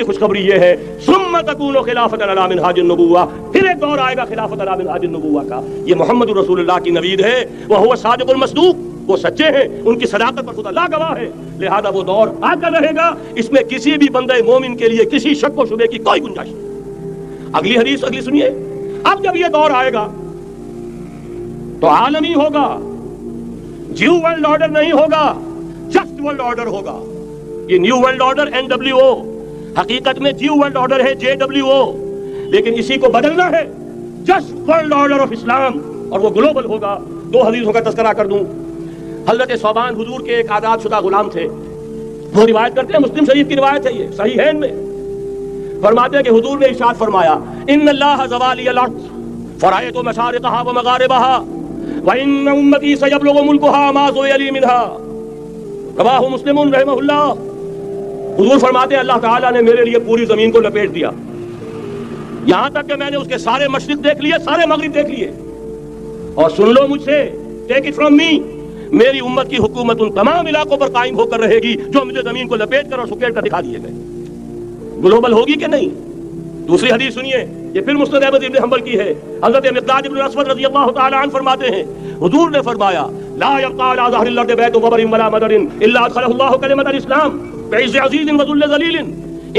کی خوشخبری یہ ہے ثم تکون خلافۃ علی منہاج النبوہ، پھر ایک دور آئے گا خلافت علی منہاج النبوہ کا. یہ محمد رسول اللہ کی نوید ہے، وہو الصادق المصدوق، وہ سچے ہیں، ان کی صداقت پر خود اللہ گواہ ہے. لہذا وہ دور آ کر رہے گا، اس میں کسی بھی بندہ مومن کے لیے کسی شک و شبے کی کوئی گنجائش نہیں. اگلی حدیث اگلی سنیے. اب جب یہ دور آئے گا تو عالمی ہوگا، جیو ورلڈ آرڈر نہیں ہوگا، جسٹ ورلڈ آرڈر ہوگا. یہ نیو ورلڈ آرڈر NWO، حقیقت میں جیو ورلڈ آرڈر ہے JWO، لیکن اسی کو بدلنا ہے جسٹ ورلڈ آرڈر آف اسلام، اور وہ گلوبل ہوگا. 2 حدیثوں کا تذکرہ کر دوں. حضرت ثوبان حضور کے ایک آزاد شدہ غلام تھے، وہ روایت کرتے ہیں، مسلم شریف کی روایت ہے، یہ صحیحین میں فرماتے ہیں کہ حضور نے ارشاد فرمایا ان اللہ زوالی الارض فرأیت مشارقها ومغاربها وان امتی سیبلغ ملکها ما زوی لی منها، رواہ مسلم رحمہ اللہ. حضور فرماتے ہیں اللہ تعالیٰ نے میرے لیے پوری زمین کو لپیٹ دیا، یہاں تک کہ میں نے اس کے سارے مشرق دیکھ لیے، سارے مغرب دیکھ لیے. اور سن لو مجھ سے، ٹیک اٹ فرام می، میری امت کی حکومت ان تمام علاقوں پر قائم ہو کر رہے گی جو مجھے زمین کو لپیٹ کر اور سکیڑ کر دکھا دیے گئے. گلوبل ہوگی کہ نہیں؟ دوسری حدیث سنیے، یہ پھر مسند احمد ابن حنبل کی ہے. حضرت مقداد ابن اسود رضی اللہ تعالی عنہ فرماتے ہیں حضور نے فرمایا لا يبقى على ظهر الارض بيت وبر ولا مدر الا ادخله الله كلمة الاسلام بعز عزيز وذل ذليل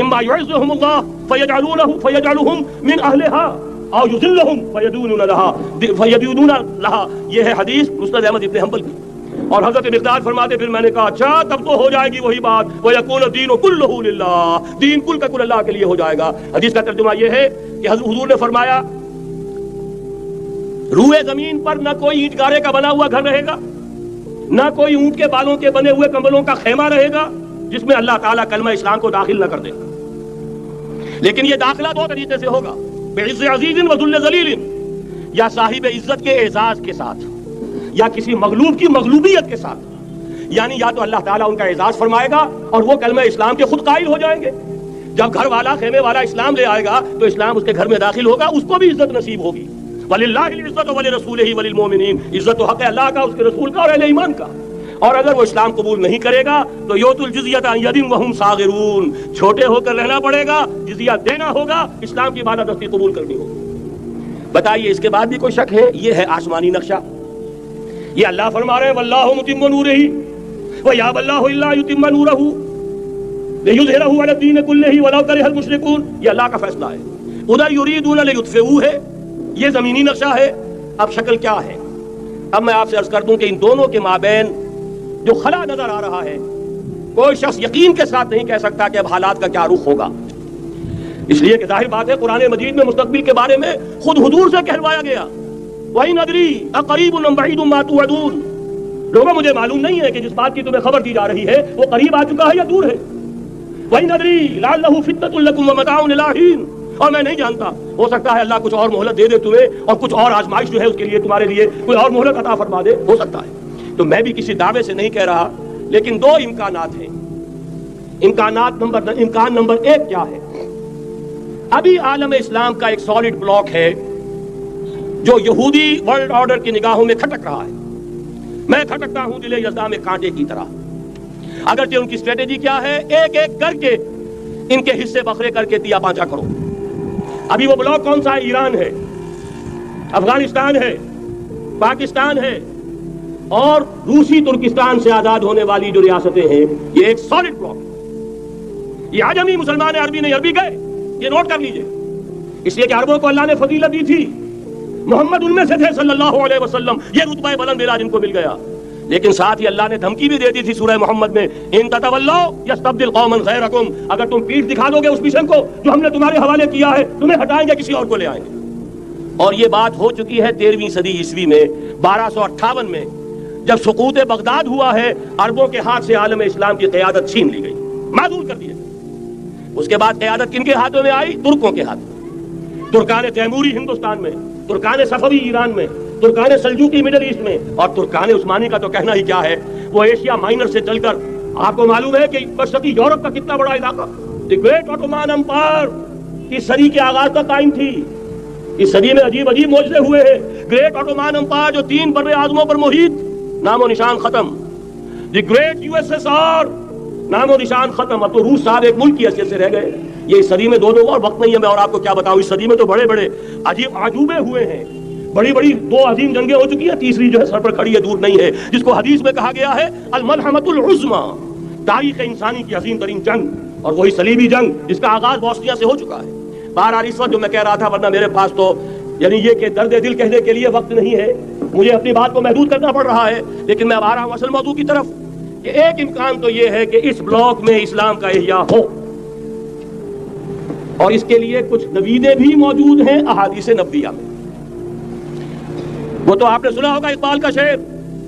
اما يعزهم الله فيجعلهم من اهلها او يذلهم فيدينون لها. یہ ہے حدیث مسند احمد ابن حنبل کی. اور حضرت مقداد فرماتے پھر میں نے کہا اچھا تب تو ہو جائے گی وہی بات وَيَكُونُ الدِّينُ كُلُّهُ لِلَّهِ، دین کل کا کل اللہ کے لیے ہو جائے گا. حدیث کا ترجمہ یہ ہے کہ حضور نے فرمایا روئے زمین پر نہ کوئی اینٹ گارے کا بنا ہوا گھر رہے گا، نہ کوئی اونٹ کے بالوں کے بنے ہوئے کمبلوں کا خیمہ رہے گا جس میں اللہ تعالیٰ کلمہ اسلام کو داخل نہ کر دے. لیکن یہ داخلہ 2 طریقے سے ہوگا، بعز عزیز وذل ذلیل، یا صاحب عزت کے اعزاز کے ساتھ یا کسی مغلوب کی مغلوبیت کے ساتھ. یعنی یا تو اللہ تعالیٰ ان کا اعزاز فرمائے گا اور وہ کلمہ اسلام کے خود قائل ہو جائیں گے. جب گھر والا خیمے والا اسلام لے آئے گا تو اسلام اس کے گھر میں داخل ہوگا، اس کو بھی عزت نصیب ہوگی. وَلِلَّهِ الْعِزَّةُ وَلِرَسُولِهِ وَلِلْمُؤْمِنِينَ، عزت و حق اللہ کا، اس کے رسول کا اور اہل ایمان کا. اور اگر وہ اسلام قبول نہیں کرے گا تو یؤتُ الْجِزْیَةَ عَنْ یَدٍ وَهُمْ صَاغِرُونَ، چھوٹے ہو کر رہنا پڑے گا، جزیہ دینا ہوگا، اسلام کی بالادستی قبول کرنی ہوگی. بتائیے اس کے بعد بھی کوئی شک ہے؟ یہ ہے آسمانی نقشہ. یہ اللہ فرما رہے ہیں واللہ متم نورہ ویابی اللہ الا یتم نورہ لیظہرہ علی الدین کلہ ولو کرہ المشرکون. یہ اللہ کا فیصلہ ہے. ادھر یریدون لیطفئوا ہے، یہ زمینی نقشہ ہے. اب شکل کیا ہے؟ اب میں آپ سے عرض کر دوں کہ ان دونوں کے مابین جو خلا نظر آ رہا ہے، کوئی شخص یقین کے ساتھ نہیں کہہ سکتا کہ اب حالات کا کیا رخ ہوگا. اس لیے کہ ظاہر بات ہے قرآن مجید میں مستقبل کے بارے میں خود حضور سے کہلوایا گیا وَإِنْ أَدْرِي أَقَرِيبٌ أَمْ بَعِيدٌ مَا تُوعَدُونَ. لوگوں مجھے معلوم نہیں ہے کہ جس بات کی تمہیں خبر دی جا رہی ہے وہ قریب آ چکا ہے یا دور ہے. وَإِنْ أَدْرِي لَعَلَّهُ فِتْنَةٌ لَكُمْ وَمَتَاعٌ إِلَىٰ حِينٍ. اور میں نہیں جانتا، ہو سکتا ہے اللہ کچھ اور مہلت دے دے تمہیں اور کچھ اور آزمائش جو ہے اس کے لیے تمہارے لیے کوئی اور مہلت عطا فرما دے، ہو سکتا ہے. تو میں بھی کسی دعوے سے نہیں کہہ رہا، لیکن 2 امکانات ہیں. امکان نمبر 1 کیا ہے؟ ابھی عالم اسلام کا ایک سالڈ بلاک ہے جو یہودی ورلڈ آرڈر کی نگاہوں میں کھٹک رہا ہے. میں کھٹکتا ہوں دل یزداں میں کانٹے کی طرح. اگرچہ ان کی اسٹریٹجی کیا ہے؟ ایک ایک کر کے ان کے حصے بکھرے کر کے دیا پانچا کرو. ابھی وہ بلاک کون سا ہے؟ ایران ہے، افغانستان ہے، پاکستان ہے اور روسی ترکستان سے آزاد ہونے والی جو ریاستیں ہیں، یہ ایک سالڈ بلاک ہے. یہ عجمی مسلمان عربی نہیں عربی گئے، یہ نوٹ کر لیجئے. اس لیے کہ عربوں کو اللہ نے فضیلت دی تھی، محمد ان میں سے تھے صلی اللہ علیہ وسلم، یہ رتبہ بلند ملا جن کو مل گیا. لیکن ساتھ ہی اللہ نے دھمکی بھی دے دی تھی سورہ محمد میں ان تتولوا یستبدل قوما غیرکم، اگر تم پیٹھ دکھا دو گے اس مشن کو جو ہم نے تمہارے حوالے کیا ہے، تمہیں ہٹائیں گے، کسی اور کو لے آئیں گے. اور یہ بات ہو چکی ہے 13ویں صدی عیسوی میں 1258 میں جب سقوط بغداد ہوا ہے. عربوں کے ہاتھ سے عالم اسلام کی قیادت چھین لی گئی، معزول کر دیا. اس کے بعد قیادت کن کے ہاتھوں میں آئی؟ ترکوں کے ہاتھ. ترکان تیموری ہندوستان میں، ترکان صفوی ایران میں، ترکان سلجوقی مڈل ایسٹ میں، اور ترکان عثمانی کا تو کہنا ہی کیا ہے، وہ ایشیا مائنر سے چل کر آپ کو معلوم ہے کہ مشرقی یورپ کا کتنا بڑا علاقہ دی گریٹ آٹومان امپائر اس صدی کے آغاز تک قائم تھی. اس صدی میں عجیب عجیب معجزے ہوئے ہیں. گریٹ آٹومان امپائر جو 3 بر اعظموں پر محیط، نام و نشان ختم. دی گریٹ USSR نام و نشان ختم. اب تو روس صاحب ایک ملک کی حیثیت سے رہ گئے. یہ اس صدی میں دو اور وقت نہیں ہے میں اور آپ کو کیا بتاؤں. اس صدی میں تو بڑے بڑے عجیب عجوبے ہوئے ہیں. بڑی بڑی دو عظیم جنگیں ہو چکی ہیں, تیسری جو ہے سر پر کھڑی ہے, دور نہیں ہے, جس کو حدیث میں کہا گیا ہے الملحمۃ العظمیٰ, تاریخ انسانی کی عظیم ترین جنگ, اور وہی صلیبی جنگ جس کا آغاز بوسنیا سے ہو چکا ہے. بہرحال اس وقت جو میں کہہ رہا تھا, ورنہ میرے پاس تو یعنی یہ کہ درد دل کہنے کے لیے وقت نہیں ہے, مجھے اپنی بات کو محدود کرنا پڑ رہا ہے. لیکن میں اب آ رہا ہوں اصل موضوع کی طرف کہ ایک امکان تو یہ ہے کہ اس بلاک میں اسلام کا احیاء ہو, اور اس کے لیے کچھ نویدیں بھی موجود ہیں احادیث نبویہ میں. وہ تو آپ نے سنا ہوگا اقبال کا شعر,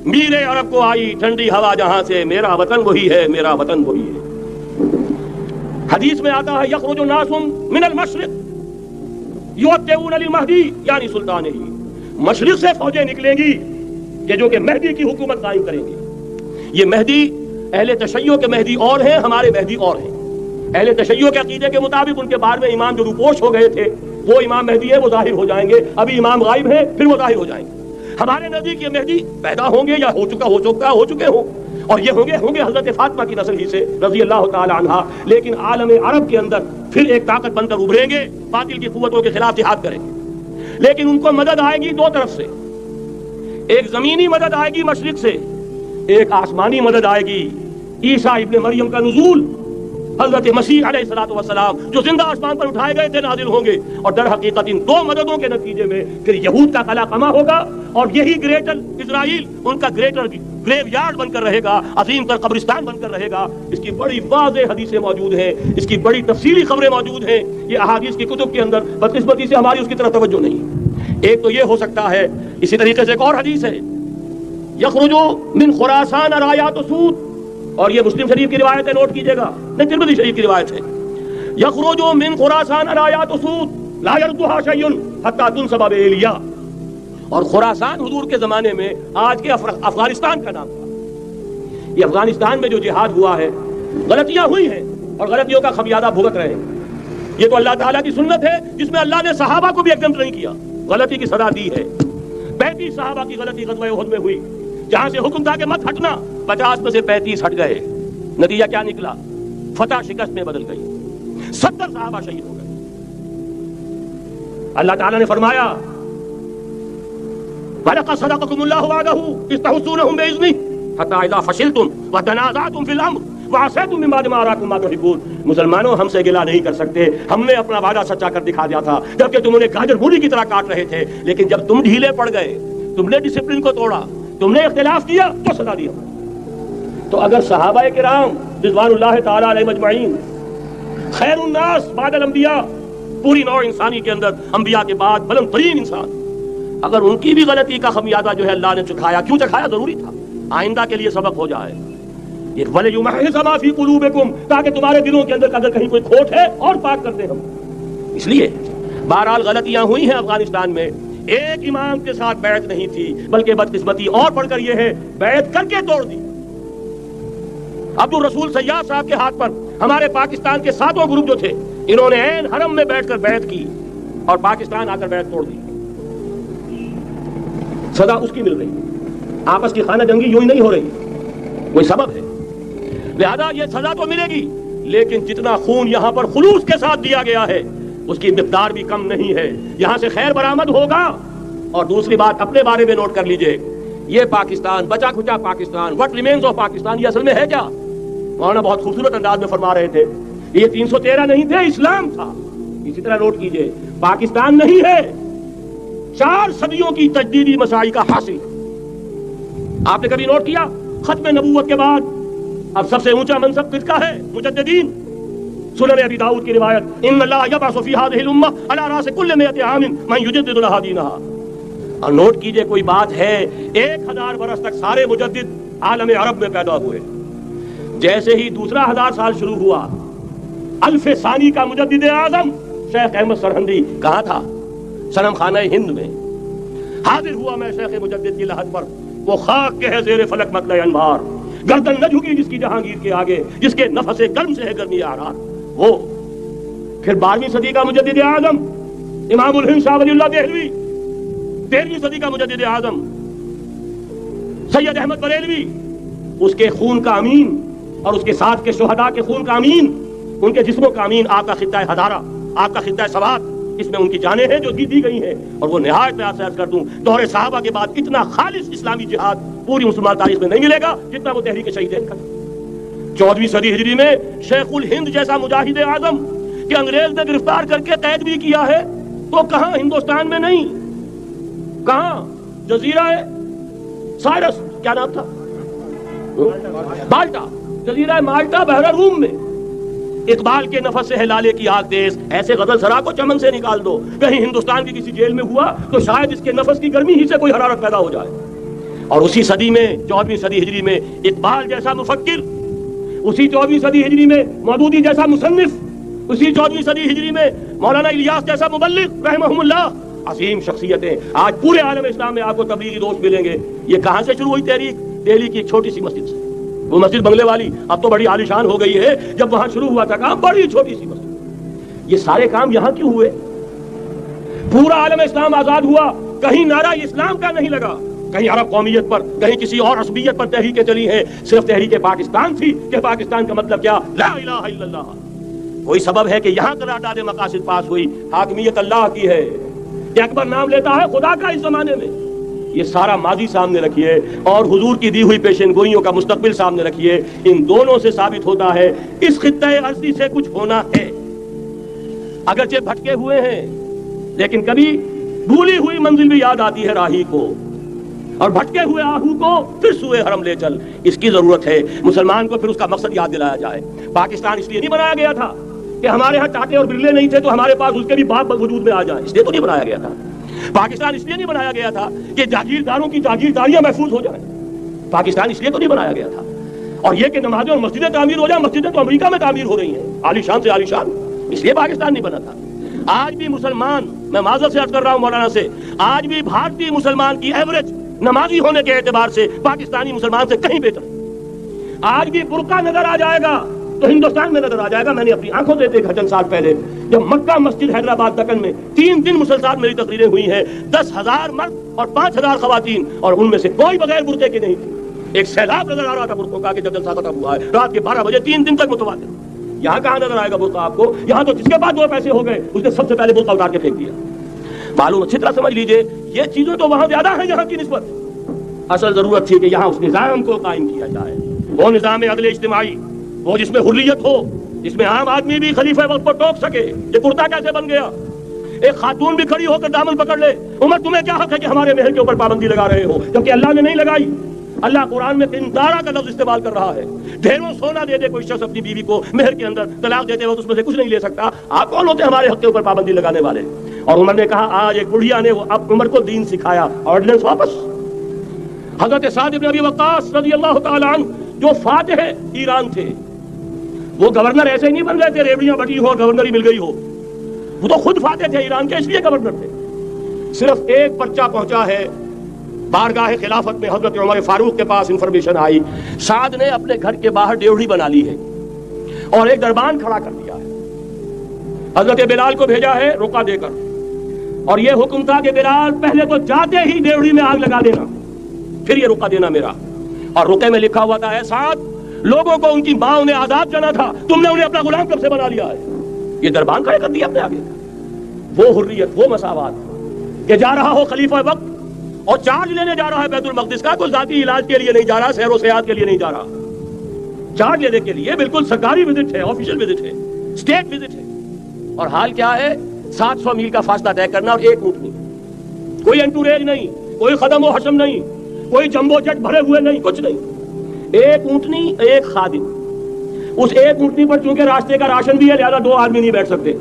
میرے عرب کو آئی ٹھنڈی ہوا جہاں سے, میرا وطن وہی ہے, میرا وطن وہی ہے. حدیث میں آتا ہے یخرج الناس من المشرق یؤتون للمہدی یعنی سلطان ہی, مشرق سے فوجیں نکلیں گی کہ جو کہ مہدی کی حکومت قائم کریں گی. یہ مہدی اہل تشیع کے مہدی اور ہیں, ہمارے مہدی اور ہیں. اہل تشیع کے عقیدے کے مطابق ان کے بعد میں امام جو روپوش ہو گئے تھے وہ امام مہدی ہے, وہ ظاہر ہو جائیں گے. ابھی امام غائب ہیں, پھر وہ ظاہر ہو جائیں گے. ہمارے نزدیک یہ مہدی پیدا ہوں گے یا ہو چکے ہوں, اور یہ ہوں گے حضرت فاطمہ کی نسل ہی سے رضی اللہ تعالی عنہا. لیکن عالم عرب کے اندر پھر ایک طاقت بن کر ابھریں گے, باطل کی قوتوں کے خلاف جہاد کریں گے. لیکن ان کو مدد آئے گی دو طرف سے, ایک زمینی مدد آئے گی مشرق سے, ایک آسمانی مدد آئے گی. عیسیٰ ابن مریم کا نزول, حضرت مسیح علیہ الصلوۃ والسلام جو زندہ آسمان پر اٹھائے گئے تھے نازل ہوں گے. اور در حقیقت ان دو مددوں کے نتیجے میں پھر یہود کا قلعہ قمع ہوگا, اور یہی گریٹر اسرائیل ان کا گریٹر گریو یارڈ بن کر رہے گا, عظیم تر قبرستان بن کر رہے گا. اس کی بڑی واضح حدیثیں موجود ہیں, اس کی بڑی تفصیلی خبریں موجود ہیں. یہ احادیث کی کتب کے اندر بدقسمتی سے ہماری اس کی طرف توجہ نہیں. ایک تو یہ ہو سکتا ہے. اسی طریقے سے ایک اور حدیث ہے یخرج من خراسان رایات سود, اور یہ مسلم شریف کی روایت ہے, نوٹ کیجئے گا, نہیں ترمذی شریف کی روایت ہے. یخرج من خراسان رایات سود لا يردها شيء حتى تنسب بإيلیا. اور خراسان حضور کے زمانے میں آج کے افغانستان کا نام تھا. یہ افغانستان میں جو جہاد ہوا ہے, غلطیاں ہوئی ہیں اور غلطیوں کا خمیازہ بھگت رہے ہیں. یہ تو اللہ تعالیٰ کی سنت ہے جس میں اللہ نے صحابہ کو بھی ایگزمپٹ نہیں کیا, غلطی کی سزا دی ہے. 35 صحابہ کی غلطی غزوہ احد میں ہوئی, جہاں سے حکم تھا کہ مت ہٹنا, 50 میں سے 35 ہٹ گئے. نتیجہ کیا نکلا؟ فتح شکست میں بدل گئی, 70 صحابہ شہید ہو گئے. اللہ تعالیٰ نے فرمایا وَلَقَدْ صَدَقَكُمُ اللَّهُ وَعْدَهُ إِذْ تَحُسُّونَهُمْ بِإِذْنِهِ حَتَّى إِذَا فَشِلْتُمْ وَتَنَازَعْتُمْ فِي الْأَمْرِ وَعَصَيْتُمْ مِن بَعْدِ مَا أَرَاكُمْ مَا تُحِبُّونَ. مسلمانوں ہم سے گلہ نہیں کر سکتے, ہم نے اپنا وعدہ سچا کر دکھا دیا تھا جبکہ تم انہیں گاجر مولی کی طرح کاٹ رہے تھے. لیکن جب تم ڈھیلے پڑ گئے, تم نے ڈسپلن کو توڑا, تم نے اختلاف کیا, تو سزا دی. تو اگر صحابہ کرام رضوان اللہ تعالی علیہم اجمعین خیر الناس بعد الانبیاء, پوری نوع انسانی کے اندر انبیاء کے بعد بلند ترین انسان, اگر ان کی بھی غلطی کا خمیازہ جو ہے اللہ نے چکھایا, کیوں چکھایا؟ ضروری تھا, آئندہ کے لیے سبق ہو جائے. یہ وَلِيُمَحِّصَ مَا فِي قُلُوبِكُمْ, تاکہ تمہارے دلوں کے اندر اگر کہیں کوئی کھوٹ ہے اور پاک کر دیں ہم. اس لیے بہرحال غلطیاں ہوئی ہیں افغانستان میں. ایک امام کے ساتھ بیعت نہیں تھی, بلکہ بدقسمتی اور پڑھ کر یہ ہے بیعت کر کے توڑ دی. عبد الرسول سیاد صاحب کے ہاتھ پر ہمارے پاکستان کے 7 گروپ جو تھے, انہوں نے عین حرم میں بیٹھ کر بیعت کی اور پاکستان آ کر بیعت توڑ دی. سزا اس کی مل رہی, آپس کی خانہ جنگی یوں ہی نہیں ہو رہی, کوئی سبب ہے. لہذا یہ سزا تو ملے گی, لیکن جتنا خون یہاں پر خلوص کے ساتھ دیا گیا ہے اس کی مقدار بھی کم نہیں ہے. یہاں سے خیر برآمد ہوگا. اور دوسری بات اپنے بارے میں نوٹ کر لیجئے, یہ پاکستان, بچا کھچا Pakistan, what remains of Pakistan, یہ اصل میں ہے کیا؟ مولانا بہت خوبصورت انداز میں فرما رہے تھے, یہ 313 نہیں تھے, اسلام تھا. اسی طرح نوٹ کیجئے, پاکستان نہیں ہے, 4 صدیوں کی تجدیدی مساعی کا حاصل. آپ نے کبھی نوٹ کیا ختم نبوت کے بعد اب سب سے اونچا منصب کس کا ہے؟ مجددین. سنن ابی داؤد کی روایت, ان اللہ یبعث فی ہذہ الامہ علی راس کل 100 عام من یجدد لها دینها. اور نوٹ کیجئے, کوئی بات ہے, 1000 برس تک سارے مجدد عالم عرب میں پیدا ہوئے. جیسے ہی دوسرا 1000 سال شروع ہوا, الف ثانی کا مجدد اعظم شیخ احمد سرہندی کہاں تھا؟ صنم خانہ ہند میں حاضر ہوا. میں شیخ مجدد کی لحد پر, وہ خاک کے ہے زیر فلک مطلع انوار, گردن نہ جھکی جس کی جہانگیر کے آگے, جس کے نفس گرم سے ہے گرمی آرار. وہ پھر 12ویں صدی کا مجدد اعظم امام الہند شاہ ولی اللہ دہلوی, 13ویں صدی کا مجدد اعظم سید احمد بریلوی, اس کے خون کا امین اور اس کے ساتھ کے شہداء کے خون کا امین، ان کے جسموں کا امین آپ کا خطہ ہزارہ، آپ کا خطہ سوات، اس میں ان کی جانیں ہیں جو دی گئی ہیں. اور وہ نہایت میں آپ سے عرض کر دوں، دور صحابہ کے بعد اتنا خالص اسلامی جہاد پوری مسلمان تاریخ میں نہیں ملے گا جتنا وہ تحریک شہیدین کا. 14ویں صدی ہجری میں شیخ الہند جیسا مجاہد اعظم کہ انگریز نے گرفتار کر کے قید بھی کیا ہے، تو کہاں ہندوستان میں نہیں، کہاں جزیرہ سائرس، کیا نام تھا، مالٹا، جزیرہ مالٹا بحر روم میں. اقبال کے نفس سے ہے لالے کی آگ تیز، ایسے غزل سرا کو چمن سے نکال دو. کہیں ہندوستان کی کسی جیل میں ہوا تو شاید اس کے نفس کی گرمی ہی سے کوئی حرارت پیدا ہو جائے. اور اسی صدی میں 14ویں صدی ہجری میں اقبال جیسا مفکر، اسی 14ویں صدی ہجری میں مودودی جیسا مصنف، اسی 14ویں صدی ہجری میں مولانا الیاس جیسا مبلغ رحمہم اللہ، عظیم شخصیتیں آج پورے عالم اسلام میں آپ کو تبلیغی دوست ملیں گے. یہ کہاں سے شروع ہوئی تحریک؟ دہلی کی ایک چھوٹی سی مسجد سے. وہ مسجد بنگلے والی اب تو بڑی عالیشان ہو گئی ہے، جب وہاں شروع ہوا تھا کام بڑی چھوٹی سی مسجد. یہ سارے کام یہاں کیوں ہوئے؟ پورا عالم اسلام آزاد ہوا، کہیں نعرہ اسلام کا نہیں لگا، کہیں عرب قومیت پر، کہیں کسی اور عصبیت پر تحریکیں چلی ہیں. صرف تحریک پاکستان تھی کہ پاکستان کا مطلب کیا؟ لا الہ الا اللہ. کوئی سبب ہے کہ یہاں قرارداد مقاصد پاس ہوئی، حاکمیت اللہ کی ہے کہ اکبر نام لیتا ہے خدا کا اس زمانے میں. یہ سارا ماضی سامنے رکھیے اور حضور کی دی ہوئی پیشن گوئیوں کا مستقبل سامنے رکھیے. ان دونوں سے ثابت ہوتا ہے اس خطۂ ارضی سے کچھ ہونا ہے. اگرچہ بھٹکے ہوئے ہیں لیکن کبھی بھولی ہوئی منزل بھی یاد آتی ہے راہی کو، اور بھٹکے ہوئے آہو کو پھر سوئے حرم لے چل. اس کی ضرورت ہے مسلمان کو پھر اس کا مقصد یاد دلایا جائے. پاکستان اس لیے نہیں بنایا گیا تھا کہ ہمارے ہاں ٹاٹے اور برلے نہیں تھے تو ہمارے پاس اس کے بھی باپ وجود میں آ جائیں، اس لیے تو نہیں بنایا گیا تھا. پاکستان اس لیے نہیں بنایا گیا تھا کہ جاگیرداروں کی جاگیرداریاں محفوظ ہو جائیں. پاکستان اس لیے تو نہیں بنایا گیا تھا. اور یہ کہ نمازیں اور مسجدیں تعمیر ہو جائیں، مسجدیں تو امریکہ میں تعمیر ہو رہی ہیں عالی شان سے عالی شان، اس لیے پاکستان نہیں بنا تھا. آج بھی مسلمان، میں معذرت سے عرض کر رہا ہوں مولانا سے، آج بھی بھارتی مسلمان کی ایوریج نمازی ہونے کے اعتبار سے پاکستانی مسلمان سے کہیں بہتر. آج بھی برقع نظر آ جائے گا تو ہندوستان میں نظر آ جائے گا. میں نے اپنی آنکھوں سے دیکھا چند سال پہلے جب مکہ مسجد حیدرآباد دکن میں 3 دن مسلسل میری تقریریں ہوئی ہیں، 10,000 مرد اور 5,000 خواتین، اور ان میں سے کوئی بغیر برقعے کے نہیں تھی. ایک سیلاب نظر آ رہا تھا برقعوں کا کہ جب جلسہ ختم ہوا ہے رات کے 12 بجے 3 دن تک متواتر. یہاں کہاں نظر آئے گا برقع آپ کو؟ یہاں تو جس کے بعد 2 پیسے ہو گئے اس نے سب سے پہلے برقع اتار کے پھینک دیا. معلوم اچھی طرح سمجھ لیجئے یہ چیزیں تو وہاں زیادہ ہیں یہاں کی نسبت. اصل ضرورت تھی کہ یہاں اس نظام کو قائم کیا جائے، وہ نظام عدل اجتماعی، وہ جس میں حریت ہو، جس میں عام آدمی بھی خلیفہ وقت پر ٹوک سکے. یہ کرتا کیسے بن گیا؟ ایک خاتون بھی کھڑی ہو کر دامن پکڑ لے، عمر تمہیں کیا حق ہے کہ ہمارے مہر کے اوپر پابندی لگا رہے ہو، جبکہ اللہ نے نہیں لگائی. اللہ قرآن میں قنطارہ کا لفظ استعمال کر رہا ہے. ڈھیروں سونا دے دے کوئی شخص اپنی بیوی کو مہر کے اندر، طلاق دیتے وقت اس میں سے کچھ نہیں لے سکتا. آپ کون ہوتے ہمارے حق کے اوپر پابندی لگانے والے؟ اور عمر نے کہا آج ایک بڑھیا نے اب عمر کو دین سکھایا، آرڈیننس واپس. حضرت سعد بن ابی وقاص رضی اللہ تعالی عنہ جو فاتح ایران تھے، وہ گورنر ایسے نہیں بن گئے تھے ریوڑیاں بٹی ہو اور گورنر ہی مل گئی ہو، وہ تو خود فاتح تھے ایران کے، اس لیے گورنر تھے. صرف ایک پرچہ پہنچا ہے بارگاہ خلافت میں، حضرت عمر فاروق کے پاس انفارمیشن آئی سعد نے اپنے گھر کے باہر ڈیوڑی بنا لی ہے اور ایک دربان کھڑا کر دیا ہے. حضرت بلال کو بھیجا ہے رقعہ دے کر، اور یہ حکم تھا کہ بلال پہلے تو جاتے ہی ڈیوڑی میں آگ لگا دینا، پھر یہ رقعہ دینا میرا. اور رقعے میں لکھا ہوا تھا ہے سعد لوگوں کو ان کی ماں نے آزاد جانا تھا، تم نے انہیں اپنا غلام کب سے بنا لیا ہے. یہ دربان کھڑے کر دیا اپنے آگے. وہ حریت، وہ مساوات کہ جا رہا ہو خلیفہ وقت اور چارج لینے جا رہا ہے بیت المقدس کا، کوئی ذاتی علاج کے لیے نہیں جا رہا، سیر و سیاحت کے لیے نہیں جا رہا، چارج لینے کے لیے بالکل سرکاری وزٹ ہے، آفیشیل وزٹ ہے، اسٹیٹ وزٹ ہے. اور حال کیا ہے؟ 700 میل کا فاصلہ طے کرنا اور ایک اونٹ نہیں، کوئی انٹوریج نہیں، کوئی خدم و حشم نہیں، کوئی جمبو جٹ بھرے ہوئے نہیں، کچھ نہیں. ایک اونٹنی، ایک خادم. اس ایک اونٹنی پر چونکہ راستے کا راشن بھی ہے لہذا 2 آدمی نہیں بیٹھ سکتے،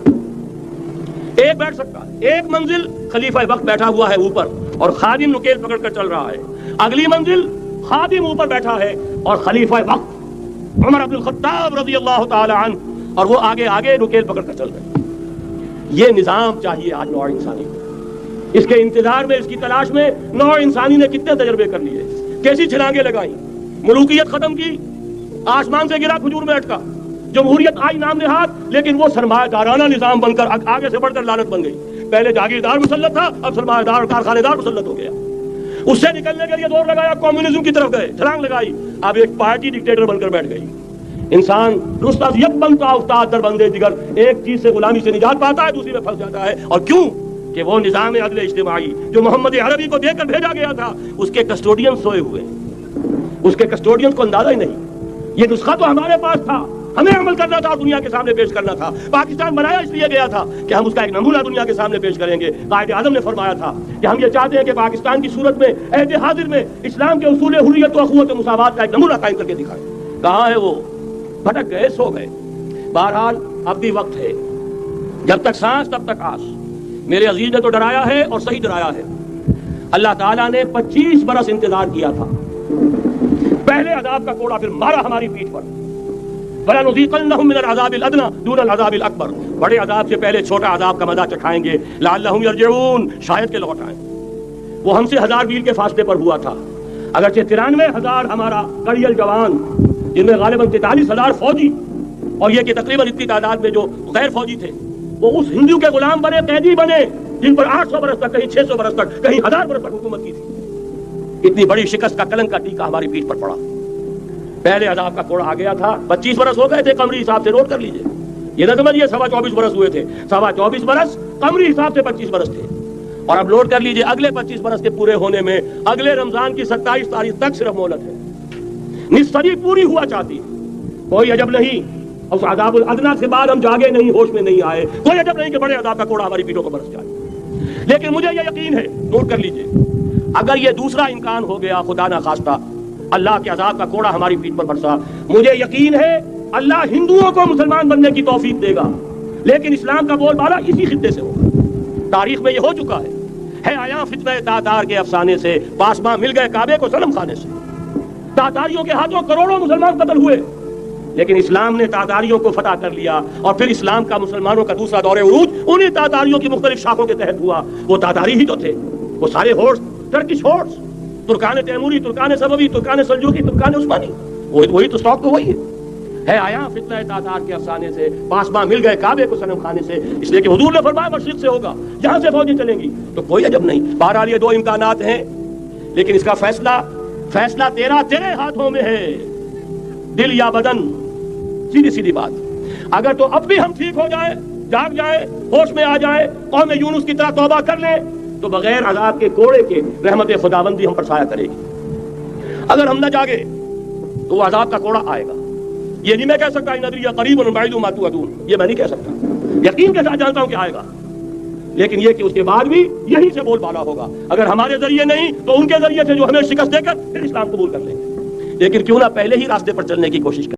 ایک بیٹھ سکتا. ایک منزل خلیفہ وقت بیٹھا ہوا ہے اوپر اور خادم نکیل پکڑ کر چل رہا ہے، اگلی منزل خادم اوپر بیٹھا ہے اور خلیفہ وقت عمر بن الخطاب رضی اللہ تعالی عنہ اور وہ آگے آگے نکیل پکڑ کر چل رہے ہیں. یہ نظام چاہیے آج نوع انسانی کو. اس کے انتظار میں، اس کی تلاش میں نوع انسانی نے کتنے تجربے کر لیے، کیسی چھلانگیں لگائیں. ملوکیت ختم کی، آسمان سے گرا کھجور میں اٹکا. جمہوریت آئی نام نہاد، لیکن وہ سرمایہ دارانہ نظام بن کر آگے سے بڑھ کر لعنت بن گئی. پہلے جاگیردار مسلط تھا، اب سرمایہ دار اور کارخانے دار مسلط ہو گیا. اس سے نکلنے کے لیے دور لگایا، کمیونزم کی طرف گئے، چھلانگ لگائی، اب ایک پارٹی ڈکٹیٹر بن کر بیٹھ گئی. انسان رستہ یک بنتا افتاد در بندے دیگر، ایک چیز سے غلامی سے نجات پاتا ہے، دوسری میں پھنس جاتا ہے. اور کیوں کہ وہ نظام عدل اجتماعی جو محمد عربی کو دے کر بھیجا گیا تھا، اس کے کسٹوڈین سوئے ہوئے، اس کے کسٹوڈین کو اندازہ ہی نہیں. یہ نسخہ تو ہمارے پاس تھا، ہمیں عمل کرنا تھا اور دنیا کے سامنے پیش کرنا تھا. پاکستان بنایا اس لیے گیا تھا کہ ہم اس کا ایک نمونہ دنیا کے سامنے پیش کریں گے. قائد اعظم نے فرمایا تھا کہ ہم یہ چاہتے ہیں کہ پاکستان کی صورت میں عہد حاضر میں اسلام کے اصول حریت و اخوت و مساوات کا ایک نمونہ قائم کر کے دکھائیں. کہاں ہے وہ؟ بھٹک گئے، سو گئے. بہرحال اب بھی وقت ہے، جب تک سانس تب تک آس. میرے عزیز نے تو ڈرایا ہے اور صحیح ڈرایا ہے. اللہ تعالیٰ نے 25 برس انتظار کیا تھا. پہلے عذاب کا کوڑا پھر مارا ہماری پیٹھ پر. وَلَنُذِيقَنَّهُم مِّنَ الْعَذَابِ الْأَدْنَىٰ دُونَ الْعَذَابِ الْأَكْبَرِ، بڑے عذاب سے پہلے چھوٹا عذاب کا مزہ چکھائیں گے. لَعَلَّهُمْ يَرْجِعُونَ، شاید کہ لوٹ آئیں. وہ ہم سے 1000 میل کے فاصلے پر ہوا تھا، اگرچہ 93,000 ہمارا کڑیل جوان، جن میں غالباً 43,000 فوجی اور یہ کہ تقریباً اتنی تعداد میں جو غیر فوجی تھے، وہ اس ہندو کے غلام بنے، قیدی بنے، جن پر 800 برس تک، کہیں 600 برس تک، کہیں 1000 برس تک حکومت کی تھی. اتنی بڑی شکست کا کلنک کا ٹیکا ہماری پیٹھ پر پڑا. پہلے عذاب کا کوڑا آ گیا تھا. 25 برس ہو گئے تھے قمری حساب سے، نوٹ کر لیجئے. یہ نہ سمجھیے 24.25 برس ہوئے تھے، 24.25 برس قمری حساب سے 25 برس تھے. اور اب نوٹ کر لیجئے اگلے 25 برس کے پورے ہونے میں اگلے رمضان کی 27 تاریخ تک صرف مہلت ہے. نصف صدی پوری ہوا چاہتی ہے. کوئی عجب نہیں اس عذاب الادنیٰ سے بعد ہم جاگے نہیں، ہوش میں نہیں آئے. کوئی عجب نہیں کہ بڑے عذاب کا کوڑا ہماری پیٹھوں کو برس جائے. لیکن مجھے یہ یقین ہے، نوٹ کر لیجئے، اگر یہ دوسرا امکان ہو گیا، خدا نہ خواستہ اللہ کے عذاب کا کوڑا ہماری پیٹھ پر برسا، مجھے یقین ہے اللہ ہندوؤں کو مسلمان بننے کی توفیق دے گا. لیکن اسلام کا بول بالا اسی خطے سے ہوگا. تاریخ میں یہ ہو چکا ہے آیا فتنہ تاتار کے افسانے سے، پاسباں مل گئے کعبے کو صنم خانے سے. تاتاریوں کے ہاتھوں کروڑوں مسلمان قتل ہوئے، لیکن اسلام نے تاتاریوں کو فتح کر لیا. اور پھر اسلام کا مسلمانوں کا دوسرا دور عروج انہی تاتاریوں کی مختلف شاخوں کے تحت ہوا. وہ تاتاری ہی تو تھے، وہ سارے ہورس، ٹرکش ہورس، ترکان تیموری، ترکان صفوی، ترکان سلجوقی، ترکان عثمانی، وہی تو اسٹاک تو وہی ہے. آیا فتنہ تاتار کے افسانے سے، پاسباں مل گئے کعبے کو صنم خانے سے. اس لیے کہ حضور نے فرمایا مشرق سے ہوگا، جہاں سے فوجیں چلیں گی. تو کوئی عجب نہیں. بہرحال یہ 2 امکانات ہیں، لیکن اس کا فیصلہ تیرے ہاتھوں میں ہے، دل یا بدن. سیدھی بات. اگر تو اب بھی ہم ٹھیک ہو جائیں، جاگ جائیں، ہوش میں آ جائیں، قوم یونس کی طرح توبہ کر لیں، تو بغیر عذاب کے کوڑے کے رحمت خداوندی ہم پر سایہ کرے گی. اگر ہم نہ جاگے تو وہ عذاب کا کوڑا آئے گا. یہ نہیں میں کہہ سکتا ان ادری قریب بعید ما توعدون، یہ میں نہیں کہہ سکتا. یقین کے ساتھ جانتا ہوں کہ آئے گا، لیکن یہ کہ اس کے بعد بھی یہی سے بول بالا ہوگا. اگر ہمارے ذریعے نہیں تو ان کے ذریعے سے جو ہمیں شکست دے کر پھر اسلام قبول کر لیں گے. لیکن کیوں نہ پہلے ہی راستے پر چلنے کی کوشش کریں.